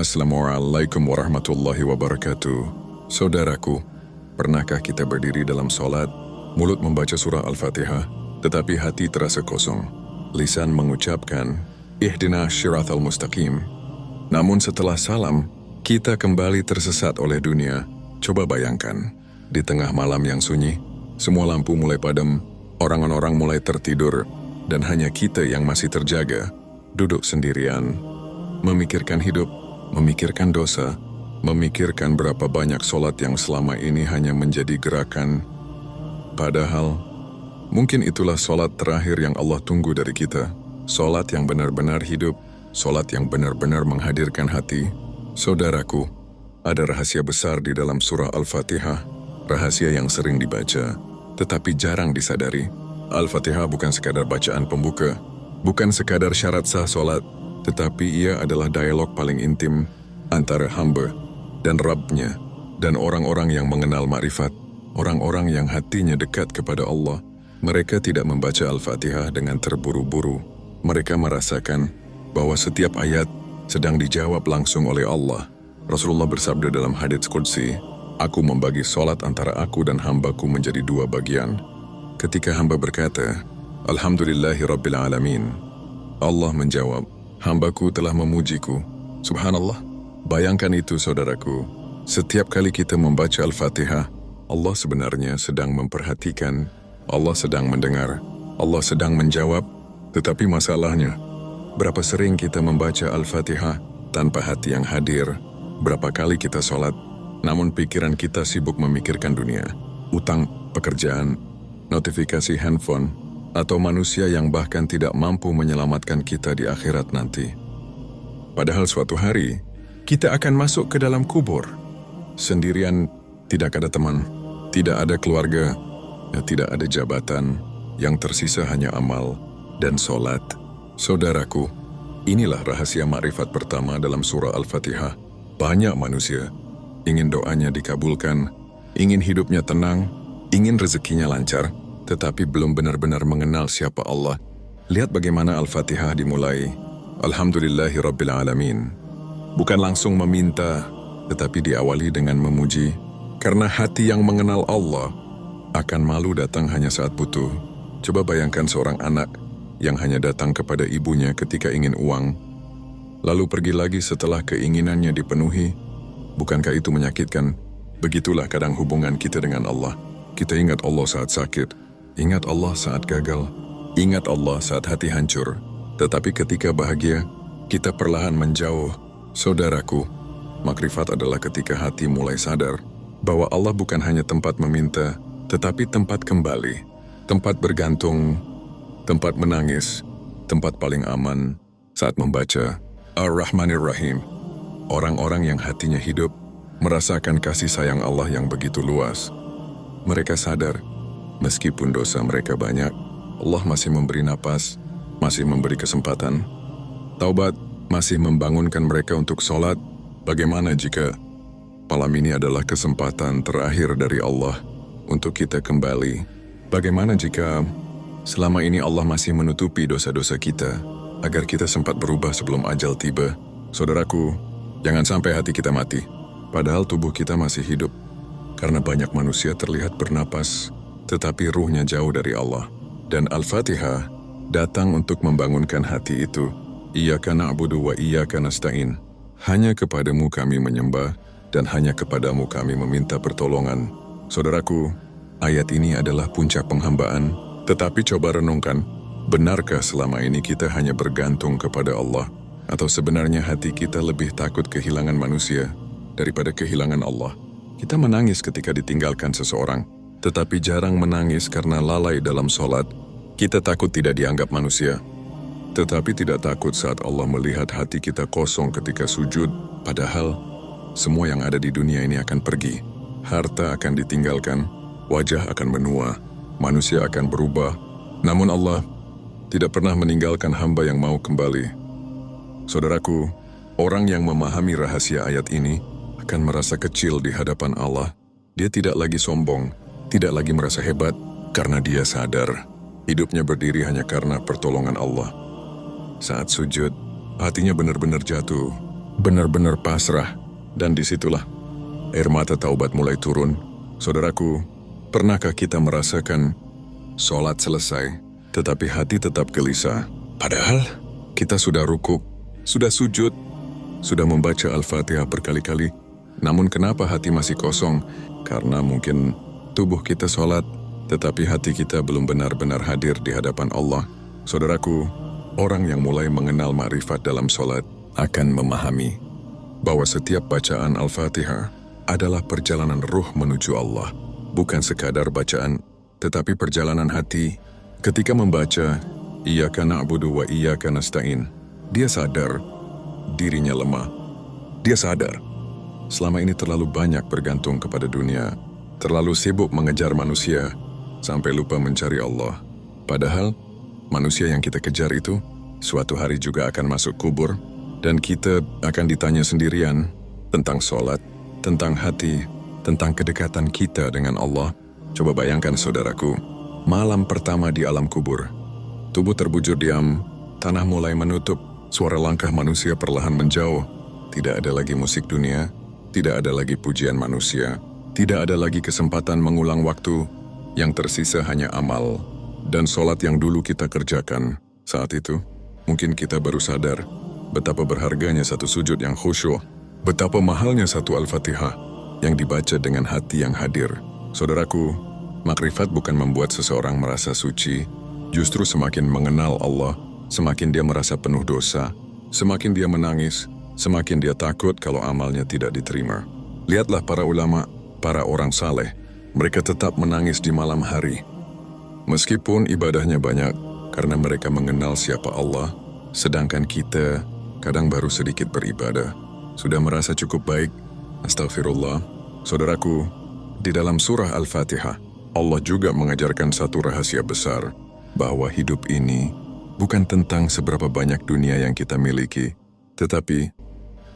Assalamualaikum warahmatullahi wabarakatuh. Saudaraku, pernahkah kita berdiri dalam solat, mulut membaca surah Al-Fatihah, tetapi hati terasa kosong? Lisan mengucapkan, Ihdinas syiratal mustaqim. Namun setelah salam, kita kembali tersesat oleh dunia. Coba bayangkan, di tengah malam yang sunyi, semua lampu mulai padam, orang-orang mulai tertidur, dan hanya kita yang masih terjaga, duduk sendirian, memikirkan hidup, memikirkan dosa, memikirkan berapa banyak solat yang selama ini hanya menjadi gerakan. Padahal, mungkin itulah solat terakhir yang Allah tunggu dari kita. Solat yang benar-benar hidup, solat yang benar-benar menghadirkan hati. Saudaraku, ada rahasia besar di dalam surah Al-Fatihah, rahasia yang sering dibaca, tetapi jarang disadari. Al-Fatihah bukan sekadar bacaan pembuka, bukan sekadar syarat sah solat, tetapi ia adalah dialog paling intim antara hamba dan Rabb-nya, dan orang-orang yang mengenal makrifat, orang-orang yang hatinya dekat kepada Allah. Mereka tidak membaca Al-Fatihah dengan terburu-buru. Mereka merasakan bahwa setiap ayat sedang dijawab langsung oleh Allah. Rasulullah bersabda dalam hadits qudsi, "Aku membagi solat antara aku dan hambaku menjadi dua bagian." Ketika hamba berkata, "Alhamdulillahi Rabbil Alamin," Allah menjawab, "Hambaku telah memujiku." Subhanallah. Bayangkan itu, saudaraku. Setiap kali kita membaca Al-Fatihah, Allah sebenarnya sedang memperhatikan, Allah sedang mendengar, Allah sedang menjawab. Tetapi masalahnya, berapa sering kita membaca Al-Fatihah tanpa hati yang hadir? Berapa kali kita sholat, namun pikiran kita sibuk memikirkan dunia, utang, pekerjaan, notifikasi handphone, atau manusia yang bahkan tidak mampu menyelamatkan kita di akhirat nanti. Padahal suatu hari, kita akan masuk ke dalam kubur. Sendirian, tidak ada teman, tidak ada keluarga, tidak ada jabatan, yang tersisa hanya amal dan solat. Saudaraku, inilah rahasia makrifat pertama dalam surah Al-Fatihah. Banyak manusia ingin doanya dikabulkan, ingin hidupnya tenang, ingin rezekinya lancar, tetapi belum benar-benar mengenal siapa Allah. Lihat bagaimana Al-Fatihah dimulai. Alhamdulillahi Rabbil Alamin. Bukan langsung meminta, tetapi diawali dengan memuji. Karena hati yang mengenal Allah akan malu datang hanya saat butuh. Coba bayangkan seorang anak yang hanya datang kepada ibunya ketika ingin uang, lalu pergi lagi setelah keinginannya dipenuhi. Bukankah itu menyakitkan? Begitulah kadang hubungan kita dengan Allah. Kita ingat Allah saat sakit, ingat Allah saat gagal, ingat Allah saat hati hancur. Tetapi ketika bahagia, kita perlahan menjauh. Saudaraku, makrifat adalah ketika hati mulai sadar bahwa Allah bukan hanya tempat meminta, tetapi tempat kembali, tempat bergantung, tempat menangis, tempat paling aman saat membaca Ar-Rahmanir Rahim. Orang-orang yang hatinya hidup merasakan kasih sayang Allah yang begitu luas. Mereka sadar, meskipun dosa mereka banyak, Allah masih memberi napas, masih memberi kesempatan. Taubat masih membangunkan mereka untuk sholat. Bagaimana jika malam ini adalah kesempatan terakhir dari Allah untuk kita kembali? Bagaimana jika selama ini Allah masih menutupi dosa-dosa kita agar kita sempat berubah sebelum ajal tiba? Saudaraku, jangan sampai hati kita mati, padahal tubuh kita masih hidup. Karena banyak manusia terlihat bernapas, tetapi ruhnya jauh dari Allah. Dan Al-Fatihah datang untuk membangunkan hati itu. Iyyaka na'budu wa iyyaka nasta'in. Hanya kepadamu kami menyembah, dan hanya kepadamu kami meminta pertolongan. Saudaraku, ayat ini adalah puncak penghambaan. Tetapi coba renungkan, benarkah selama ini kita hanya bergantung kepada Allah? Atau sebenarnya hati kita lebih takut kehilangan manusia daripada kehilangan Allah? Kita menangis ketika ditinggalkan seseorang, tetapi jarang menangis karena lalai dalam sholat. Kita takut tidak dianggap manusia, tetapi tidak takut saat Allah melihat hati kita kosong ketika sujud. Padahal, semua yang ada di dunia ini akan pergi. Harta akan ditinggalkan, wajah akan menua, manusia akan berubah. Namun Allah tidak pernah meninggalkan hamba yang mau kembali. Saudaraku, orang yang memahami rahasia ayat ini akan merasa kecil di hadapan Allah. Dia tidak lagi sombong, tidak lagi merasa hebat, karena dia sadar hidupnya berdiri hanya karena pertolongan Allah. Saat sujud, hatinya benar-benar jatuh, benar-benar pasrah. Dan disitulah air mata taubat mulai turun. Saudaraku, pernahkah kita merasakan sholat selesai, tetapi hati tetap gelisah? Padahal kita sudah rukuk, sudah sujud, sudah membaca Al-Fatihah berkali-kali. Namun kenapa hati masih kosong? Karena mungkin tubuh kita sholat, tetapi hati kita belum benar-benar hadir di hadapan Allah. Saudaraku, orang yang mulai mengenal makrifat dalam sholat akan memahami bahwa setiap bacaan Al-Fatihah adalah perjalanan ruh menuju Allah. Bukan sekadar bacaan, tetapi perjalanan hati. Ketika membaca, Iyyaka na'budu wa iyyaka nasta'in, dia sadar dirinya lemah. Dia sadar selama ini terlalu banyak bergantung kepada dunia, terlalu sibuk mengejar manusia, sampai lupa mencari Allah. Padahal, manusia yang kita kejar itu, suatu hari juga akan masuk kubur, dan kita akan ditanya sendirian tentang sholat, tentang hati, tentang kedekatan kita dengan Allah. Coba bayangkan saudaraku, malam pertama di alam kubur. Tubuh terbujur diam, tanah mulai menutup, suara langkah manusia perlahan menjauh. Tidak ada lagi musik dunia, tidak ada lagi pujian manusia, tidak ada lagi kesempatan mengulang waktu. Yang tersisa hanya amal dan sholat yang dulu kita kerjakan. Saat itu, mungkin kita baru sadar betapa berharganya satu sujud yang khusyuk, betapa mahalnya satu Al-Fatihah yang dibaca dengan hati yang hadir. Saudaraku, makrifat bukan membuat seseorang merasa suci, justru semakin mengenal Allah, semakin dia merasa penuh dosa, semakin dia menangis, semakin dia takut kalau amalnya tidak diterima. Lihatlah para ulama, para orang saleh, mereka tetap menangis di malam hari. Meskipun ibadahnya banyak, karena mereka mengenal siapa Allah, sedangkan kita kadang baru sedikit beribadah. Sudah merasa cukup baik? Astagfirullah. Saudaraku, di dalam surah Al-Fatihah, Allah juga mengajarkan satu rahasia besar, bahwa hidup ini bukan tentang seberapa banyak dunia yang kita miliki, tetapi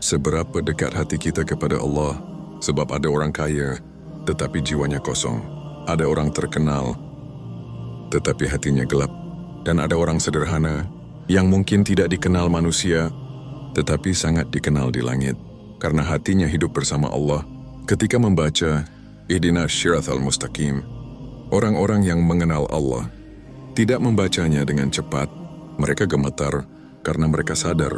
seberapa dekat hati kita kepada Allah. Sebab ada orang kaya, tetapi jiwanya kosong. Ada orang terkenal, tetapi hatinya gelap. Dan ada orang sederhana, yang mungkin tidak dikenal manusia, tetapi sangat dikenal di langit. Karena hatinya hidup bersama Allah. Ketika membaca Ihdinas Shirathal Mustaqim, orang-orang yang mengenal Allah tidak membacanya dengan cepat. Mereka gemetar karena mereka sadar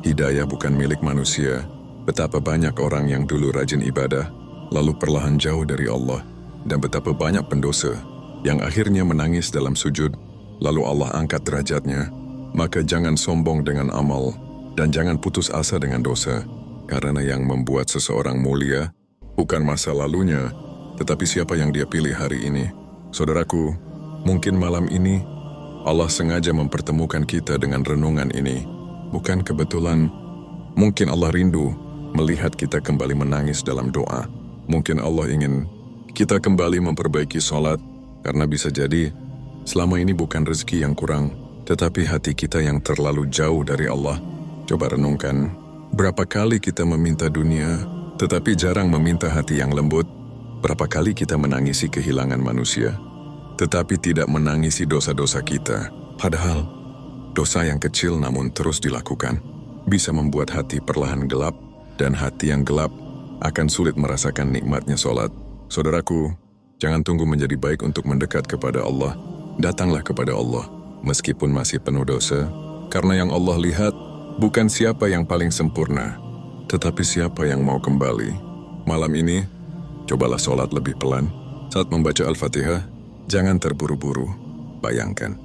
hidayah bukan milik manusia. Betapa banyak orang yang dulu rajin ibadah, lalu perlahan jauh dari Allah. Dan betapa banyak pendosa yang akhirnya menangis dalam sujud, lalu Allah angkat derajatnya. Maka jangan sombong dengan amal, dan jangan putus asa dengan dosa. Karena yang membuat seseorang mulia bukan masa lalunya, tetapi siapa yang dia pilih hari ini. Saudaraku, mungkin malam ini Allah sengaja mempertemukan kita dengan renungan ini. Bukan kebetulan. Mungkin Allah rindu melihat kita kembali menangis dalam doa. Mungkin Allah ingin kita kembali memperbaiki sholat, karena bisa jadi selama ini bukan rezeki yang kurang, tetapi hati kita yang terlalu jauh dari Allah. Coba renungkan, berapa kali kita meminta dunia, tetapi jarang meminta hati yang lembut. Berapa kali kita menangisi kehilangan manusia, tetapi tidak menangisi dosa-dosa kita. Padahal, dosa yang kecil namun terus dilakukan, bisa membuat hati perlahan gelap, dan hati yang gelap akan sulit merasakan nikmatnya sholat. Saudaraku, jangan tunggu menjadi baik untuk mendekat kepada Allah. Datanglah kepada Allah, meskipun masih penuh dosa, karena yang Allah lihat bukan siapa yang paling sempurna, tetapi siapa yang mau kembali. Malam ini, cobalah sholat lebih pelan. Saat membaca Al-Fatihah, jangan terburu-buru. Bayangkan,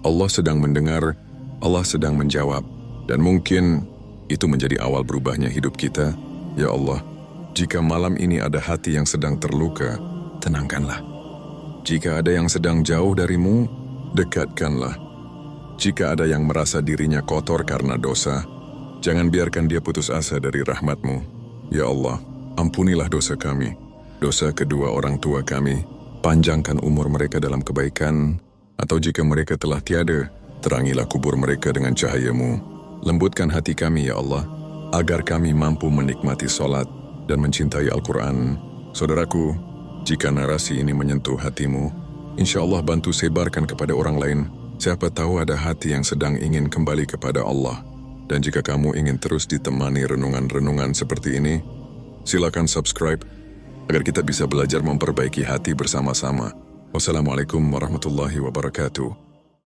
Allah sedang mendengar, Allah sedang menjawab, dan mungkin itu menjadi awal berubahnya hidup kita. Ya Allah, jika malam ini ada hati yang sedang terluka, tenangkanlah. Jika ada yang sedang jauh darimu, dekatkanlah. Jika ada yang merasa dirinya kotor karena dosa, jangan biarkan dia putus asa dari rahmat-Mu. Ya Allah, ampunilah dosa kami, dosa kedua orang tua kami. Panjangkan umur mereka dalam kebaikan, atau jika mereka telah tiada, terangilah kubur mereka dengan cahaya-Mu. Lembutkan hati kami, ya Allah, agar kami mampu menikmati sholat dan mencintai Al-Quran. Saudaraku, jika narasi ini menyentuh hatimu, insya Allah bantu sebarkan kepada orang lain. Siapa tahu ada hati yang sedang ingin kembali kepada Allah, Dan jika kamu ingin terus ditemani renungan-renungan seperti ini, silakan subscribe agar kita bisa belajar memperbaiki hati bersama-sama. Wassalamualaikum warahmatullahi wabarakatuh.